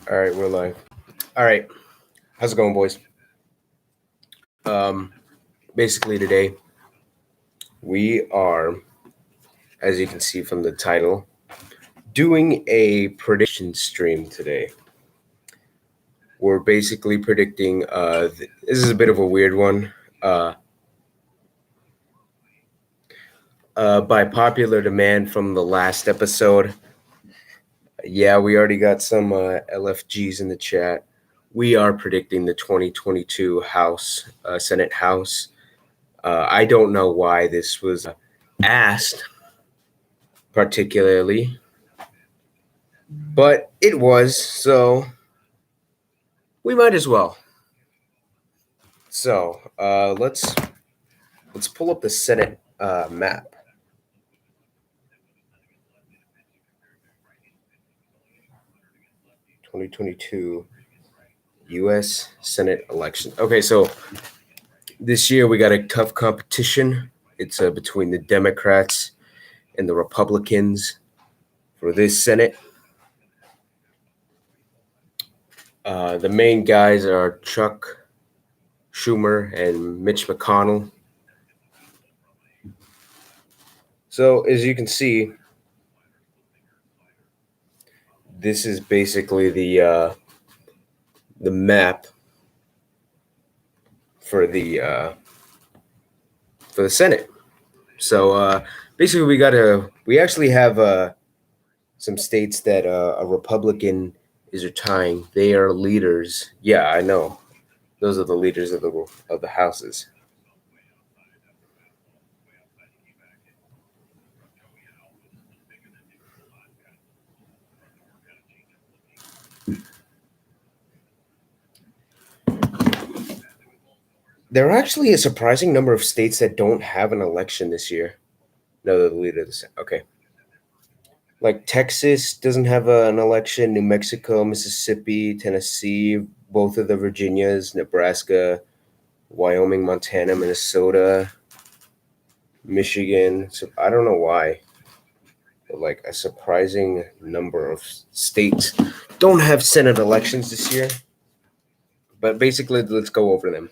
All right, we're live. All right, how's it going, boys? Um, Basically today we are, as you can see from the title, doing a prediction stream today. We're basically predicting. This is a bit of a weird one. Uh, by popular demand from the last episode. Yeah, we already got some LFGs in the chat. We are predicting the 2022 Senate House. I don't know why this was asked particularly, but it was, so we might as well. So let's pull up the Senate map. (2022) U.S. Senate election. Okay, so this year we got a tough competition. It's between the Democrats and the Republicans for this Senate. The main guys are Chuck Schumer and Mitch McConnell. So as you can see, this is basically the map for the Senate. So basically, we actually have some states that a Republican is retiring. They are leaders. Yeah, I know. Those are the leaders of the houses. There are actually a surprising number of states that don't have an election this year. No, they're the leader of the Senate. Okay. Like Texas doesn't have an election, New Mexico, Mississippi, Tennessee, both of the Virginias, Nebraska, Wyoming, Montana, Minnesota, Michigan. So I don't know why, but like a surprising number of states don't have Senate elections this year. But basically, let's go over them.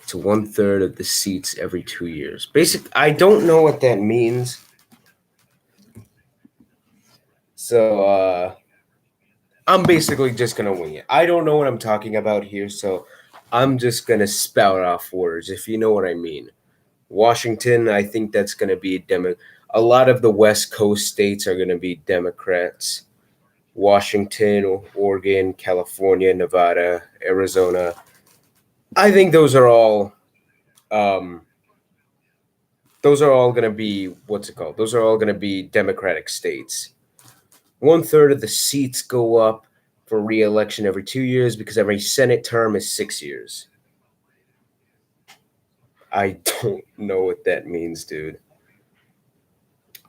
It's 1/3 of the seats every 2 years. I don't know what that means. So I'm basically just gonna wing it. I don't know what I'm talking about here, so I'm just gonna spout off words, if you know what I mean. Washington, I think that's gonna be a Demo. A lot of the West Coast states are gonna be Democrats. Washington, Oregon, California, Nevada, Arizona. I think those are all going to be what's it called? Those are all going to be Democratic states. 1/3 of the seats go up for re-election every 2 years because every Senate term is 6 years. I don't know what that means, dude.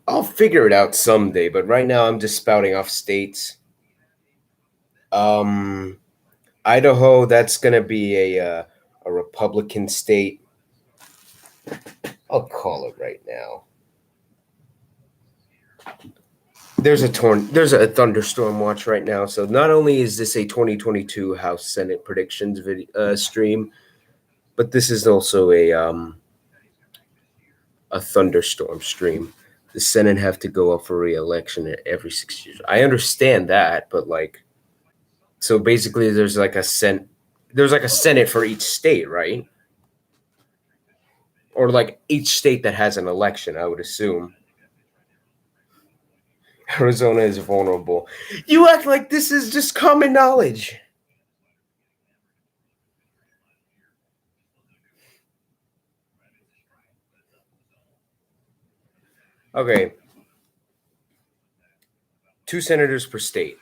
I'll figure it out someday, but right now I'm just spouting off states. Idaho, that's gonna be a Republican state. I'll call it right now. There's a thunderstorm watch right now. So not only is this a 2022 House Senate predictions stream, but this is also a thunderstorm stream. The Senate have to go up for re-election every 6 years. I understand that, but like, so basically, there's like a Senate for each state, right? Or like each state that has an election, I would assume. Arizona is vulnerable. You act like this is just common knowledge. Okay. 2 senators per state.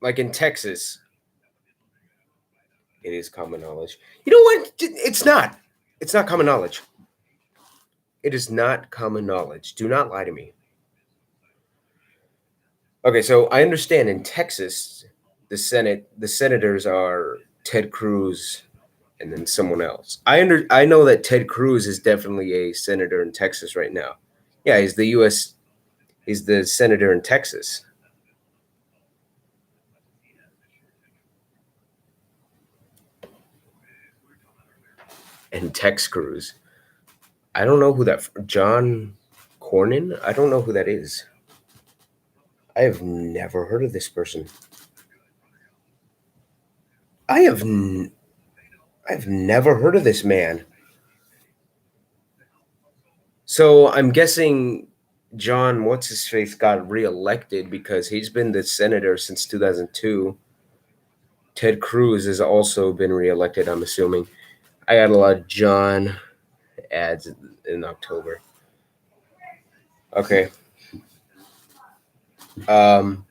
Like in Texas, it is common knowledge. You know what? It's not. It's not common knowledge. It is not common knowledge. Do not lie to me. Okay, so I understand in Texas, the senators are Ted Cruz, and then someone else. I know that Ted Cruz is definitely a senator in Texas right now. Yeah, he's the U.S. He's the senator in Texas. And Tex Cruz. I don't know who that John Cornyn. I don't know who that is. I have never heard of this person. I have I've never heard of this man. So I'm guessing John, what's his face, got reelected because he's been the senator since 2002. Ted Cruz has also been reelected, I'm assuming. I got a lot of John ads in October. Okay. Um,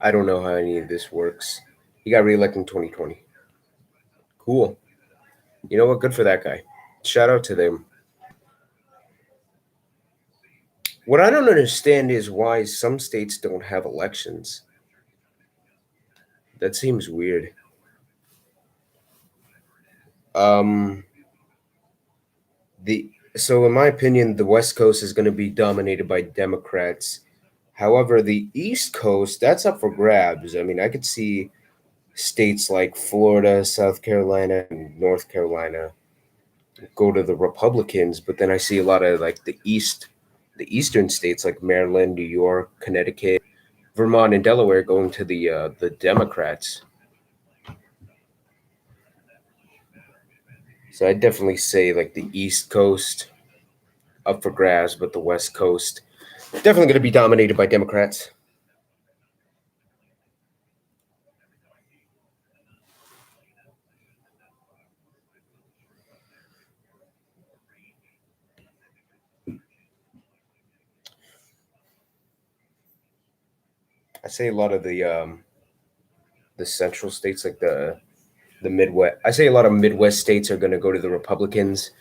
I don't know how any of this works. He got reelected in 2020. Cool. You know what? Good for that guy. Shout out to them. What I don't understand is why some states don't have elections. That seems weird. Um, the so in my opinion, the West Coast is going to be dominated by Democrats. However, the East Coast, that's up for grabs. I mean, I could see states like Florida, South Carolina, and North Carolina go to the Republicans, but then I see a lot of like the eastern states like Maryland, New York, Connecticut, Vermont, and Delaware going to the Democrats. So I definitely say like the East Coast up for grabs, but the West Coast definitely going to be dominated by Democrats. I say a lot of the central states, like the Midwest. I say a lot of Midwest states are going to go to the Republicans,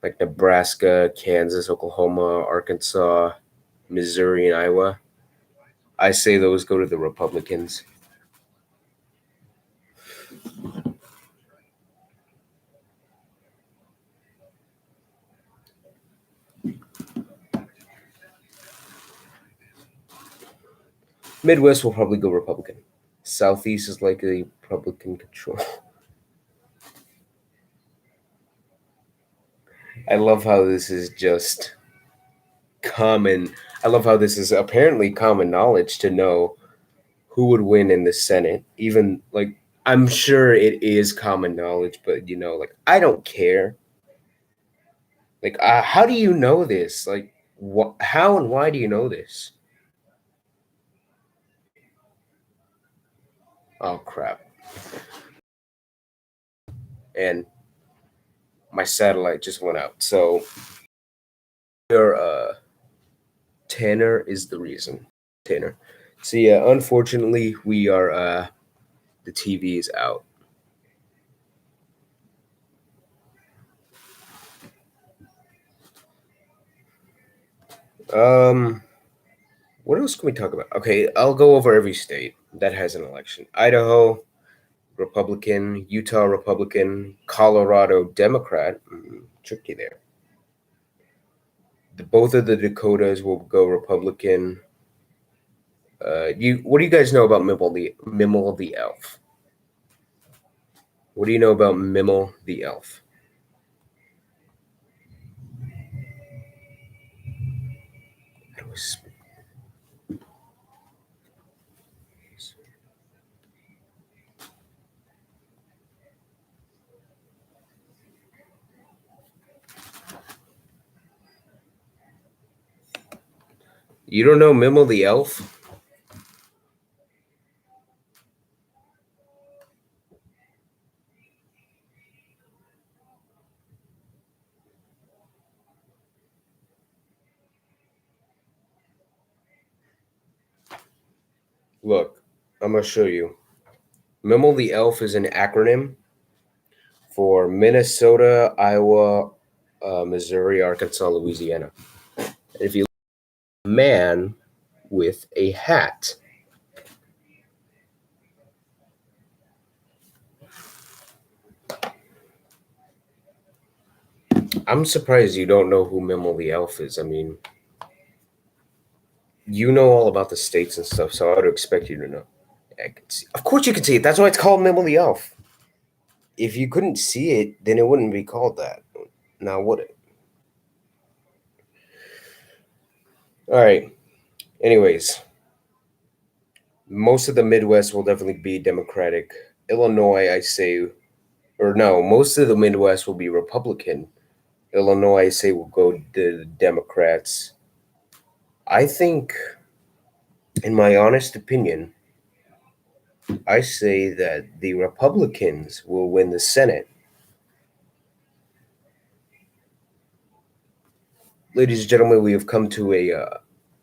like Nebraska, Kansas, Oklahoma, Arkansas, Missouri, and Iowa. I say those go to the Republicans. Midwest will probably go Republican. Southeast is likely Republican control. I love how this is just common. I love how this is apparently common knowledge to know who would win in the Senate. Even like I'm sure it is common knowledge, but like I don't care. Like, how do you know this? Like, what? How and why do you know this? Oh crap! And my satellite just went out. So your Tanner is the reason. Tanner. So yeah, unfortunately, we are the TV is out. Um, what else can we talk about? Okay, I'll go over every state that has an election. Idaho, Republican. Utah, Republican. Colorado, Democrat. Tricky there. Both of the Dakotas will go Republican. What do you guys know about Mimel the Elf? What do you know about Mimel the Elf? You don't know Mimel the Elf? Look, I'm gonna show you. Mimel the Elf is an acronym for Minnesota, Iowa, Missouri, Arkansas, Louisiana. And if you look at a man with a hat, I'm surprised you don't know who Mimel the Elf is. I mean, you know all about the states and stuff, so I would expect you to know. I can see. Of course, you can see it. That's why it's called Mimel the Elf. If you couldn't see it, then it wouldn't be called that. Now, would it? All right. Anyways, most of the Midwest will definitely be Democratic. Illinois, I say, or no, most of the Midwest will be Republican. Illinois, I say, will go to the Democrats. I think, in my honest opinion, I say that the Republicans will win the Senate. Ladies and gentlemen, we have come to a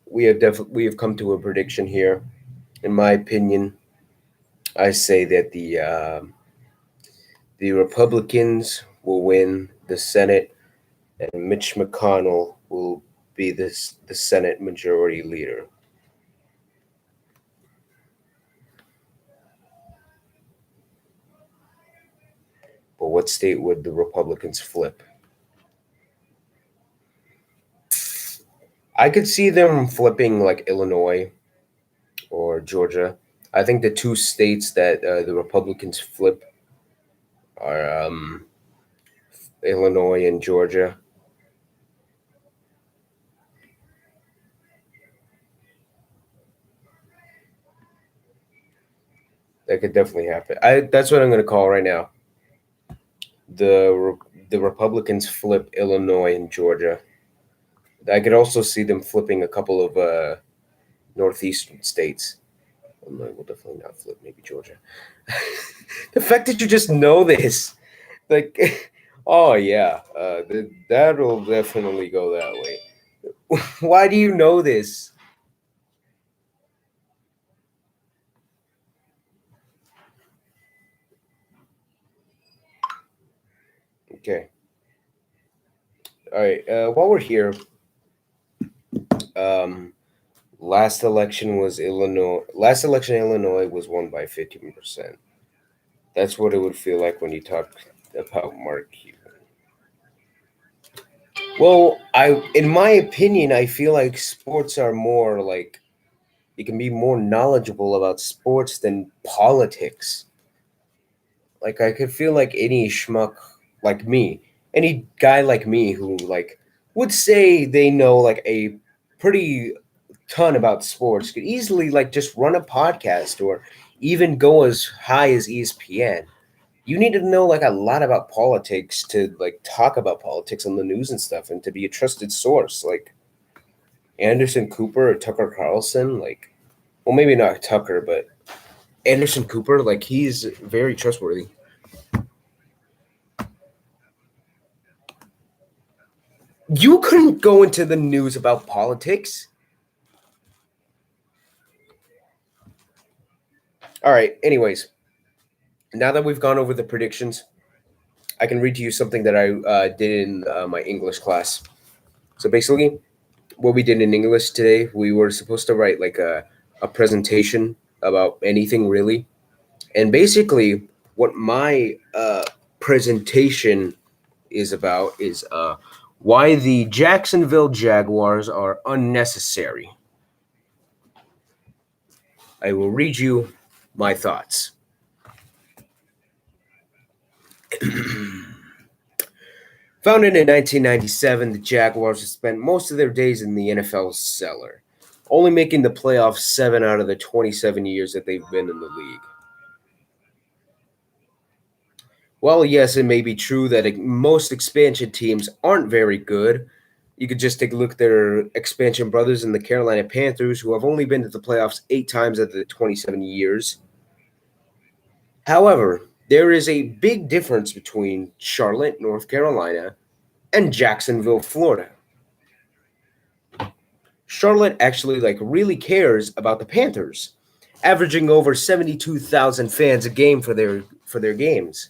we have come to a prediction here. In my opinion, I say that the Republicans will win the Senate, and Mitch McConnell will be the Senate Majority Leader. But what state would the Republicans flip? I could see them flipping like Illinois or Georgia. I think the two states that the Republicans flip are Illinois and Georgia. That could definitely happen. That's what I'm going to call right now. The Republicans flip Illinois and Georgia. I could also see them flipping a couple of northeastern states. Illinois will definitely not flip. Maybe Georgia. The fact that you just know this, like, oh yeah, that'll definitely go that way. Why do you know this? Okay. All right. While we're here, um, last election was Illinois. Last election, Illinois was won by 15%. That's what it would feel like when you talk about Mark Cuban. Well, in my opinion, I feel like sports are more like you can be more knowledgeable about sports than politics. Like I could feel like any schmuck like me, any guy like me who like would say they know like a pretty ton about sports could easily like just run a podcast or even go as high as ESPN. You need to know like a lot about politics to like talk about politics on the news and stuff and to be a trusted source like Anderson Cooper or Tucker Carlson, like well maybe not Tucker, but Anderson Cooper, like he's very trustworthy. You couldn't go into the news about politics. All right. Anyways, now that we've gone over the predictions, I can read to you something that I did in my English class. So basically, what we did in English today, we were supposed to write like a presentation about anything really. And basically, what my presentation is about is why the Jacksonville Jaguars are unnecessary. I will read you my thoughts. Founded in 1997, the Jaguars have spent most of their days in the NFL's cellar, only making the playoffs 7 out of the 27 years that they've been in the league. While, yes, it may be true that most expansion teams aren't very good, you could just take a look at their expansion brothers in the Carolina Panthers, who have only been to the playoffs 8 times out of the 27 years. However, there is a big difference between Charlotte, North Carolina, and Jacksonville, Florida. Charlotte actually like really cares about the Panthers, averaging over 72,000 fans a game for their games.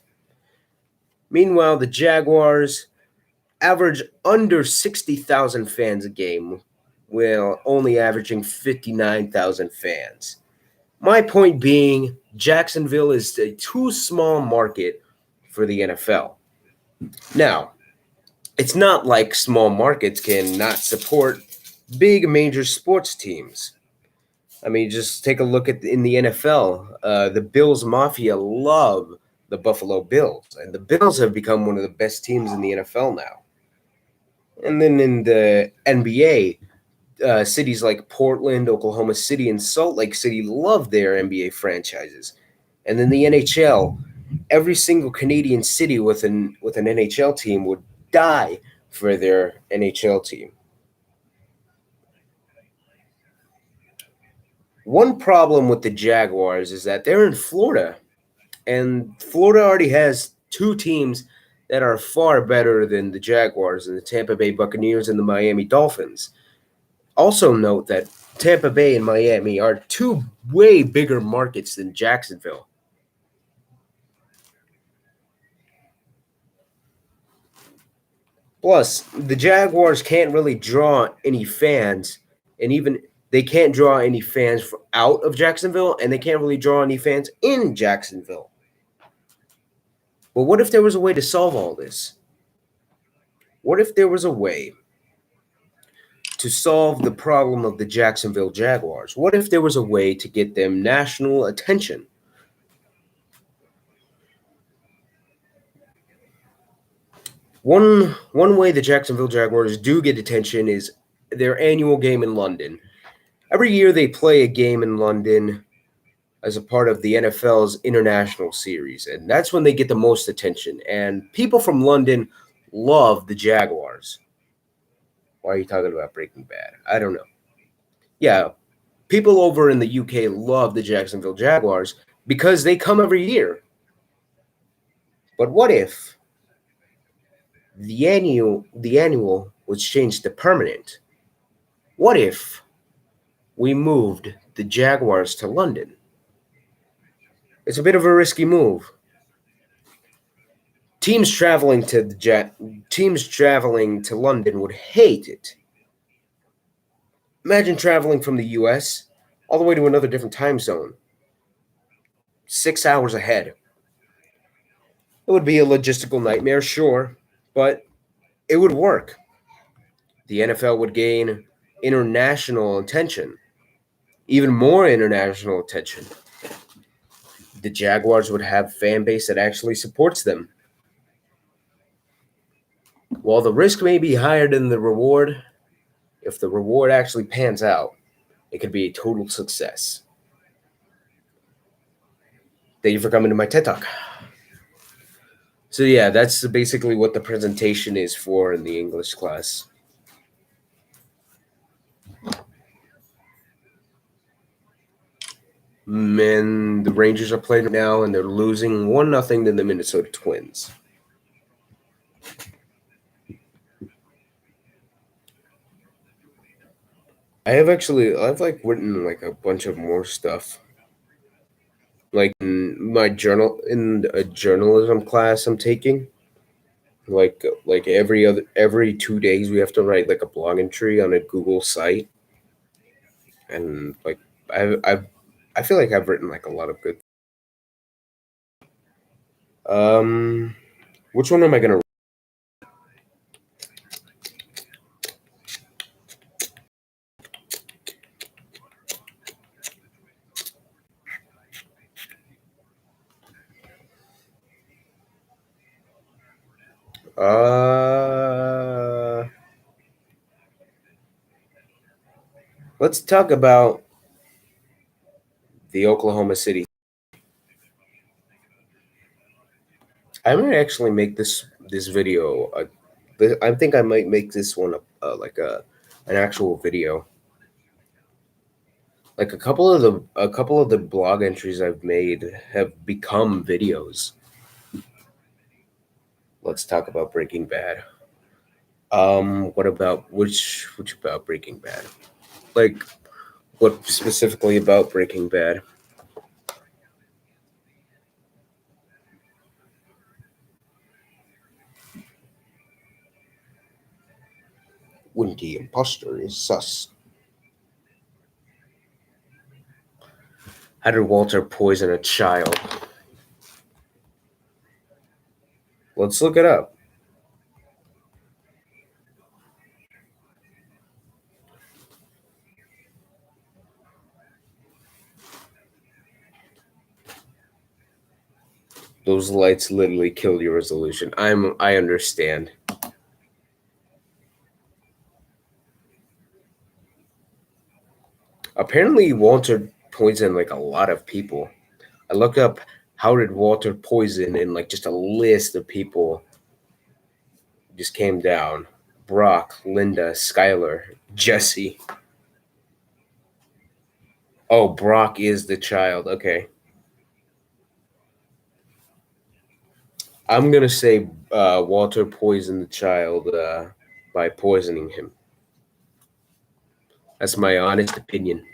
Meanwhile, the Jaguars average under 60,000 fans a game, while only averaging 59,000 fans. My point being, Jacksonville is a too small market for the NFL. Now, It's not like small markets can not support big major sports teams. I mean, just take a look at in the NFL. The Bills Mafia love the Buffalo Bills, and the Bills have become one of the best teams in the NFL now. And then in the NBA, cities like Portland, Oklahoma City, and Salt Lake City love their NBA franchises. And then the NHL, every single Canadian city with an NHL team would die for their NHL team. One problem with the Jaguars is that they're in Florida, and Florida already has two teams that are far better than the Jaguars and the Tampa Bay Buccaneers and the Miami Dolphins. Also note that Tampa Bay and Miami are two way bigger markets than Jacksonville. Plus, the Jaguars can't really draw any fans, and even they can't draw any fans out of Jacksonville, and they can't really draw any fans in Jacksonville. But what if there was a way to solve all this? What if there was a way to solve the problem of the Jacksonville Jaguars? What if there was a way to get them national attention? One way the Jacksonville Jaguars do get attention is their annual game in London. Every year they play a game in London as a part of the NFL's international series, and that's when they get the most attention. And people from London love the Jaguars. Why are you talking about Breaking Bad? I don't know. Yeah, people over in the UK love the Jacksonville Jaguars because they come every year. But what if the annual was changed to permanent? What if we moved the Jaguars to London? It's a bit of a risky move. Teams traveling to London would hate it. Imagine traveling from the US all the way to another different time zone, 6 hours ahead. It would be a logistical nightmare, sure, but it would work. The NFL would gain international attention, even more international attention. The Jaguars would have fan base that actually supports them. While the risk may be higher than the reward, if the reward actually pans out, it could be a total success. Thank you for coming to my TED Talk. So yeah, that's basically what the presentation is for in the English class. And the Rangers are playing now, and they're losing 1-0 to the Minnesota Twins. I've like written like a bunch of more stuff. Like in my journal, in a journalism class I'm taking, like every 2 days we have to write like a blog entry on a Google site, and like I feel like I've written like a lot of good. Which one am I gonna? Let's talk about the Oklahoma City. I might actually make this video. I think I might make this one like an actual video. Like a couple of the blog entries I've made have become videos. Let's talk about Breaking Bad. What about which about Breaking Bad? Like, what specifically about Breaking Bad? When the imposter is sus. How did Walter poison a child? Let's look it up. Those lights literally killed your resolution. I understand. Apparently, Walter poisoned like a lot of people. I look up how did Walter poison, and like just a list of people just came down. Brock, Linda, Skylar, Jesse. Oh, Brock is the child. Okay. I'm gonna say Walter poisoned the child by poisoning him. That's my honest opinion.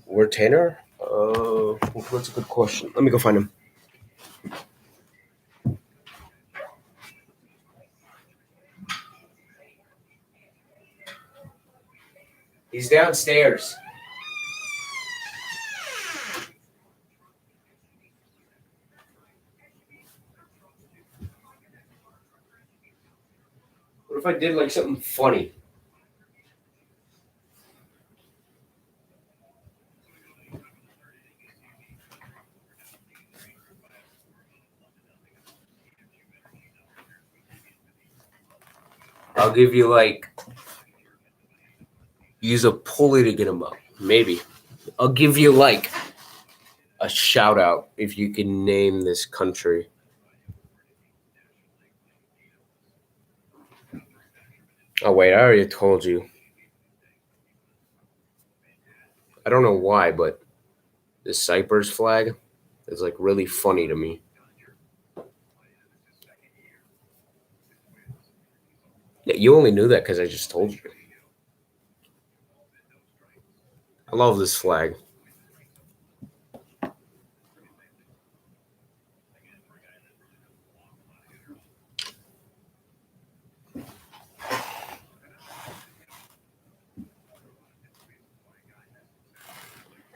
Where Tanner? What's a good question? Let me go find him. He's downstairs. What if I did like something funny? I'll give you like use a pulley to get him up. Maybe. I'll give you like a shout out if you can name this country. Oh wait, I already told you. I don't know why, but the Cyprus flag is like really funny to me. Yeah, you only knew that because I just told you. I love this flag.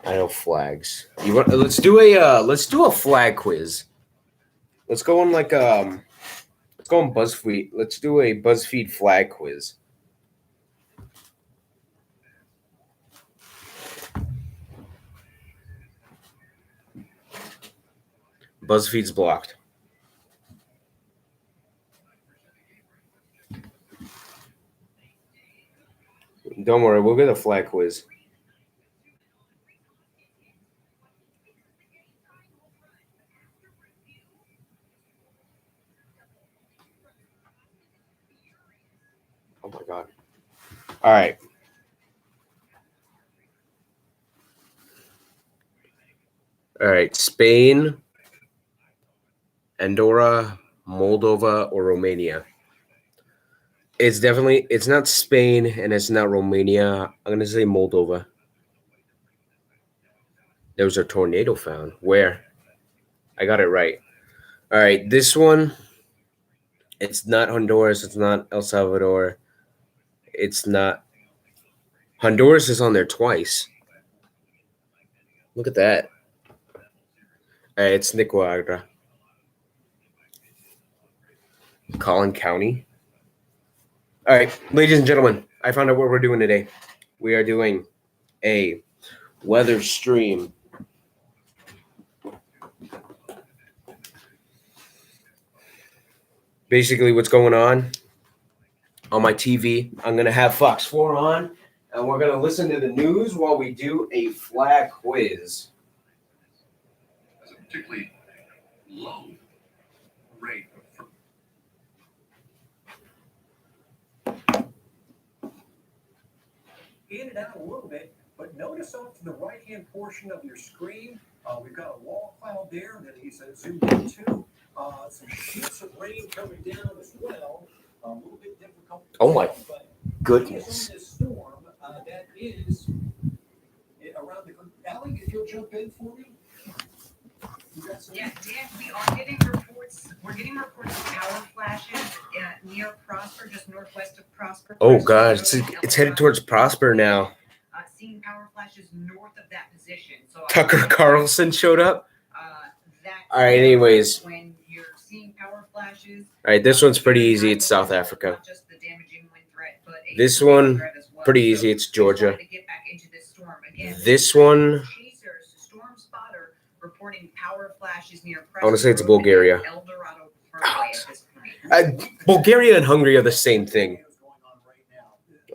I know flags. You want? Let's do a flag quiz. Let's go on like let's go on BuzzFeed. Let's do a BuzzFeed flag quiz. BuzzFeed's blocked. Don't worry, we'll get a flag quiz. Oh my god. All right. All right. Spain, Andorra, Moldova, or Romania? It's not Spain and it's not Romania. I'm gonna say Moldova. There was a tornado found. Where? I got it right. All right, this one. It's not Honduras. It's not El Salvador. It's not. Honduras is on there twice. Look at that. All right, it's Nicaragua. Collin County. All right, ladies and gentlemen, I found out what we're doing today. We are doing a weather stream. Basically, what's going on my TV, I'm going to have Fox 4 on, and we're going to listen to the news while we do a flag quiz. That's a particularly low rate of in and out a little bit, but notice off to the right-hand portion of your screen, we've got a wall cloud there that he's zoomed into. Some sheets of rain coming down as well. A little bit difficult. Oh my goodness! This storm that is around the. Allie, if you'll jump in for me. Yeah, Dan, we are getting reports. We're getting reports of power flashes near Prosper, just northwest of Prosper. Oh God, it's headed towards Prosper now. Seeing power flashes north of that position. So Tucker Carlson showed up. That All right. Anyways, when you're seeing power flashes. All right, this one's pretty easy. It's South Africa. Not just the damaging wind threat, but a This tornado one, threat as well. pretty easy. It's So Georgia. we just wanted to get back into this storm. Again, This one, Chasers, Storm Spotter reporting power flashes near I wanna say it's Preston Road Bulgaria. and El Dorado Parkway at this point. Bulgaria and Hungary are the same thing.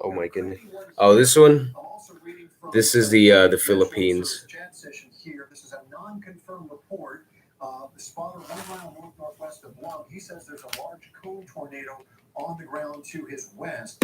Oh my goodness. Oh, this one. This is the Philippines. Chat session here. This is a non-confirmed report. The spotter 1 mile northwest of Blum. He says there's a large cone tornado on the ground to his west.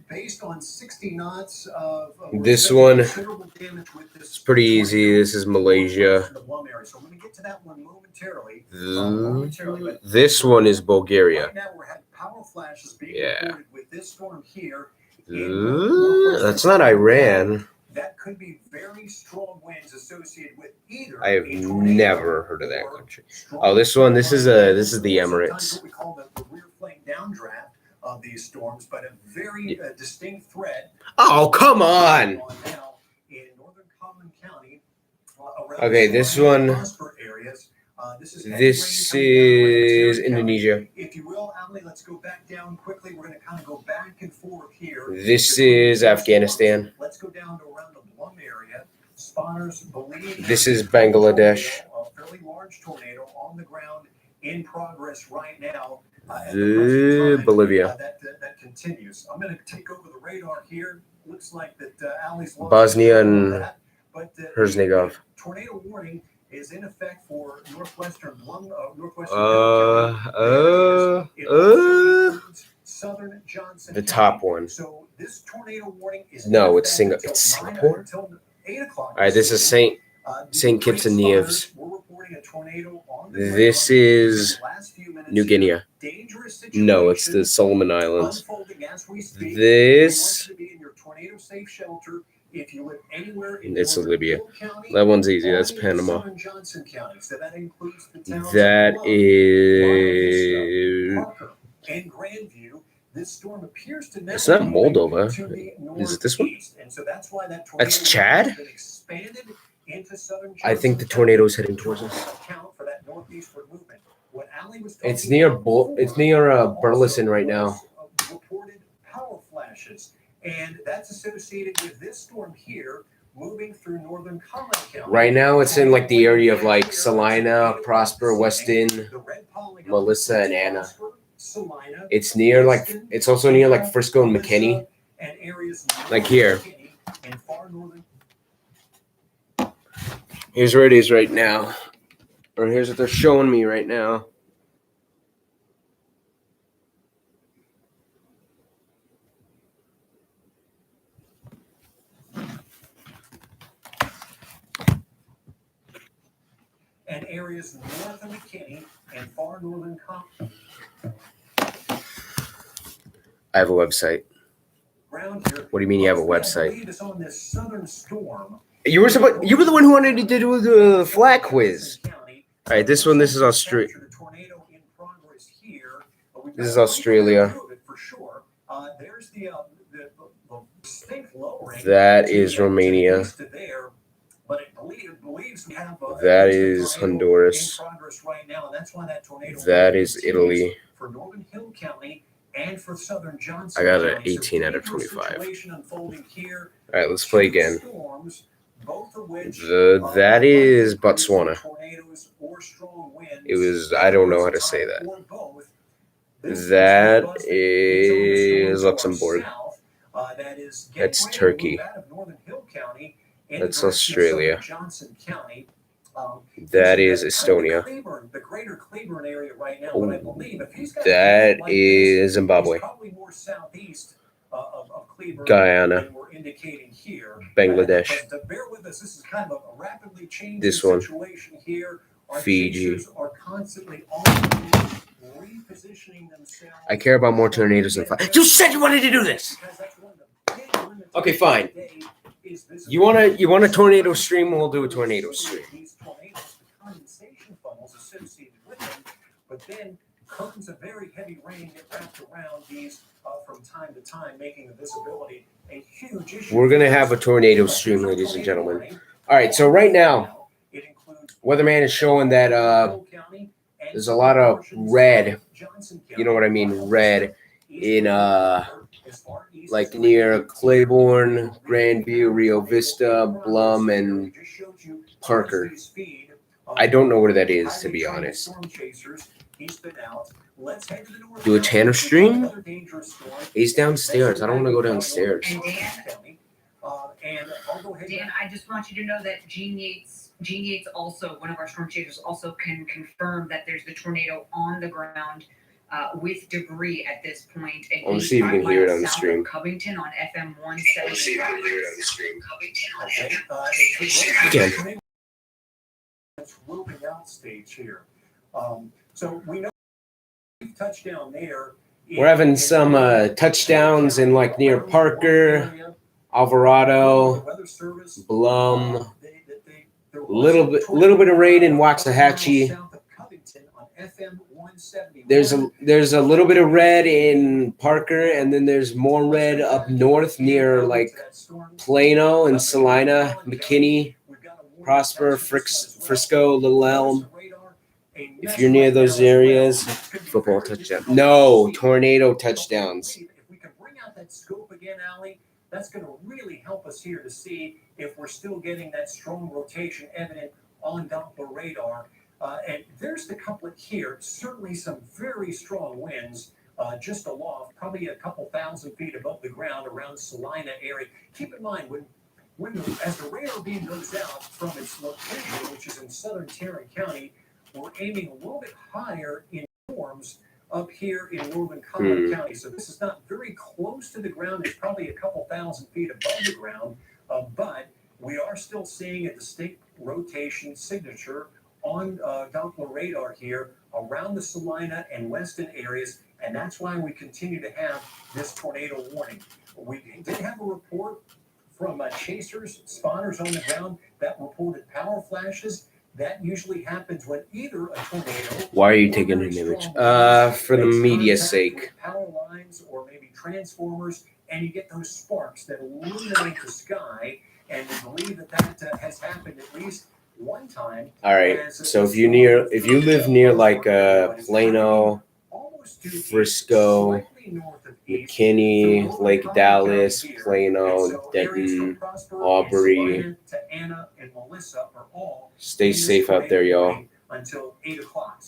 Based on 60 knots of This one, considerable damage with this it's pretty easy. This is Malaysia. the Blum area. So I'm going to get to that one momentarily. But This one is Bulgaria. right now we're having power flashes being Yeah. reported with this storm here. That's not Iran. That could be very strong winds associated with either. I have a tornado never heard of that or country. strong Oh, this one. This is the Sometimes Emirates. what we call the rear flame downdraft of these storms, but a very distinct threat. Oh, come on. Now in northern Common County. Around Okay, this one. Prosper areas. This is This heavy rain is coming down in Montgomery County. Indonesia. If you will, Ali, let's go back down quickly. We're going to kind of go back and forth here. This is Afghanistan. Let's go down to around the Blum area. Spotters believe This is Bangladesh. a fairly large tornado on the ground in progress right now. At the present time, Bolivia. that continues. I'm going to take over the radar here. Looks like that Ali's lost Bosnia and that, but Herzegovina. tornado warning is in effect for northwestern Blum, southern Johnson the County. top one. So this tornado warning is No, in it's effect it's until Singapore. until 8 o'clock. All right, this is Saint Kitts and Nevis. This is New Guinea. No, it's the Solomon Islands. This, it's Libya. That one's easy. That's Panama. That is. And Grandview, this storm appears to It's not Moldova. Is it this one? That's Chad? I think the tornado is heading towards us. It's near Burleson right now. Reported power flashes, and that's associated with this storm here moving through northern Common County. Right now, it's in like the area of like Salina, Prosper, Weston, Melissa, and Anna. It's near like it's also near like Frisco and McKinney. Like here. Here's where it is right now. Or here's what they're showing me right now. And areas north of McKinney and far northern Compton. I have a website. Ground here. What do you mean you have a I website? believe it's on this southern storm. You were the one who wanted to do the flag quiz. All right, this one. This is Australia. This is Australia. That is Romania. That is Honduras. That is Italy. For Northern Hill County and for Southern Johnson I got an County. So 18 out of dangerous 25. situation unfolding here. All right, let's play again. Storms, both of which, That is Botswana. tornadoes or strong winds. It was. I don't know how to say that. Or both. This That was is Luxembourg. south, that is That's getting ready to Turkey. move out of Northern Hill County in the That's direction of Australia. Southern Johnson County. That This is kind of Estonia. the greater Cleburne area right now. But I believe if he's got That like this, is Zimbabwe. he's probably more southeast of Cleburne Guyana. than we're indicating here. Bangladesh. But bear with us. This is kind of a rapidly changing This one. situation here. Our Fiji. chasers are constantly on the move, repositioning themselves. I care about more tornadoes than fire. You said you wanted to do this. Because that's one of the big limitations Okay, fine. today is visibility. You want a tornado stream? We'll do a tornado stream. These tornadoes, the condensation funnels associated with them, but then curtains of very heavy rain get wrapped around these from time to time, making the visibility a huge issue. We're gonna have a tornado stream, ladies and gentlemen. All right, so right now, It includes weatherman is showing that and There's a lot of portions red, of Johnson you know what I mean, County. red in As far east like as near Lake Claiborne, Grandview, Rio Vista, Blum, and Parker. I don't know where that is, to be honest. Do a Tanner stream? He's downstairs. I don't want to go downstairs. And Dan, I just want you to know that Gene Yates also, one of our storm chasers, also can confirm that there's the tornado on the ground with debris at this point. And I'll see if you can hear it on the south of stream. Covington on FM 170. Again. It's roping out stage here. So we know touchdown there. We're having some touchdowns in like near Parker, Alvarado, Blum, little bit of rain in Waxahachie. There's a little bit of red in Parker, and then there's more red up north near like Plano and Salina, McKinney, Prosper, Frisco, Little Elm. If you're near those areas, football touchdown. No, tornado touchdowns. If we can bring out that scope again, Allie, that's going to really help us here to see if we're still getting that strong rotation evident on Doppler radar. And there's the couplet here. Certainly some very strong winds just aloft, probably a couple thousand feet above the ground around Salina area. Keep in mind, as the radar beam goes out from its location, which is in southern Tarrant County, we're aiming a little bit higher in storms up here in northern Cobb County. So this is not very close to the ground. It's probably a couple thousand feet above the ground. But we are still seeing a distinct rotation signature on Doppler radar here around the Salina and Weston areas. And that's why we continue to have this tornado warning. We did have a report from chasers, spotters on the ground that reported power flashes. That usually happens when either a tornado. Why are you taking an image? For the media's sake. Power lines or maybe transformers, and you get those sparks that illuminate the sky. And we believe that has happened at least one time. All right. So if you live near like Plano, Frisco, McKinney, Lake Dallas, Plano, Denton, Aubrey. Stay safe out there, y'all.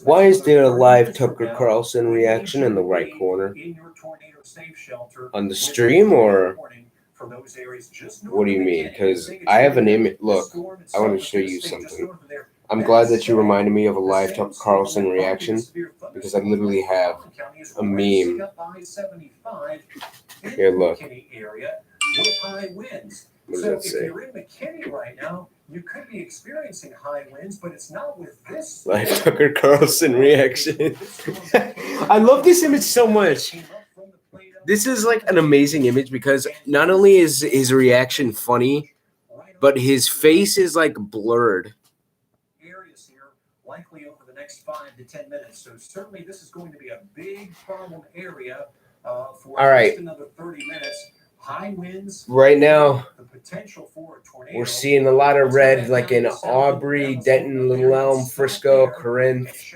Why is there a live Tucker Carlson reaction in the right corner? On the stream, or what do you mean? Because I have an image. Look, I want to show you something. I'm glad that you reminded me of a live Tucker Carlson reaction, because I literally have a meme. Here, look. What does that say? If you're in McKinney right now, you could be experiencing high winds, but it's not with this. Live Tucker Carlson reaction. I love this image so much. This is like an amazing image because not only is his reaction funny, but his face is like blurred. Areas here, likely over the next 5 to 10 minutes. So certainly this is going to be a big problem area for All right. another 30 minutes. High winds. Right now, the potential for a tornado. we're seeing a lot of red, like in Aubrey, Denton, Little Elm, Frisco, Corinth,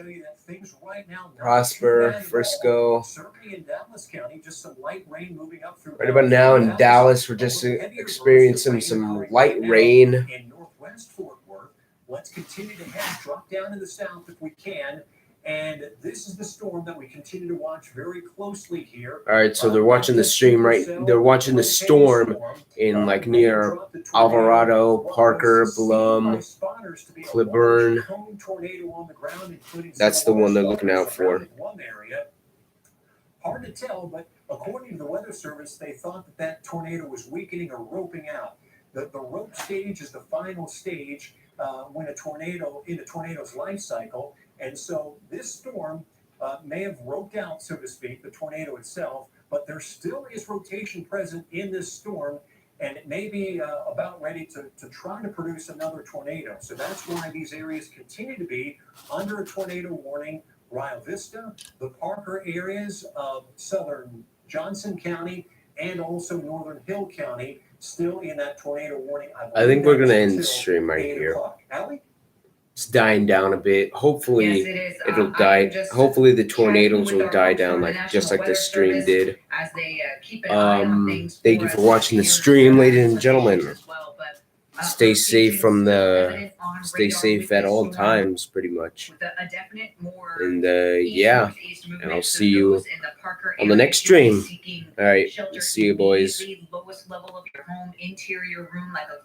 Prosper, Frisco. Certainly in Dallas County, just some light rain moving up through. Right about now in Dallas, we're just experiencing some light rain. In northwest Fort Worth, let's continue to drop down to the south if we can. And this is the storm that we continue to watch very closely here. All right, so they're watching the stream, right? They're watching the storm in like near Alvarado, Parker, Blum, Claiborne. That's the one they're looking out for. Hard to tell, but according to the Weather Service, they thought that tornado was weakening or roping out. The rope stage is the final stage when a tornado's life cycle. And so this storm may have roped out, so to speak, the tornado itself, but there still is rotation present in this storm, and it may be about ready to try to produce another tornado. So that's why these areas continue to be under a tornado warning. Rio Vista, the Parker areas of southern Johnson County, and also northern Hill County, still in that tornado warning. I think we're going to end the stream right here. Allie? it's dying down a bit. Yes, Hopefully, it is. it'll I die. am just Hopefully, the checking tornadoes with will our die folks down from the like just National like the Weather stream Service did. as they keep an eye on things. Thank you for watching the stream, ladies and gentlemen. As well, but, Stay safe from locations the. evident on Stay radar safe with at this all storm times, pretty much. with a definite more And east yeah, northeast movement, and I'll so see you those in the Parker on the area next should be stream. seeking All right, shelter see you, boys. immediately, lowest level of your home, interior room, like a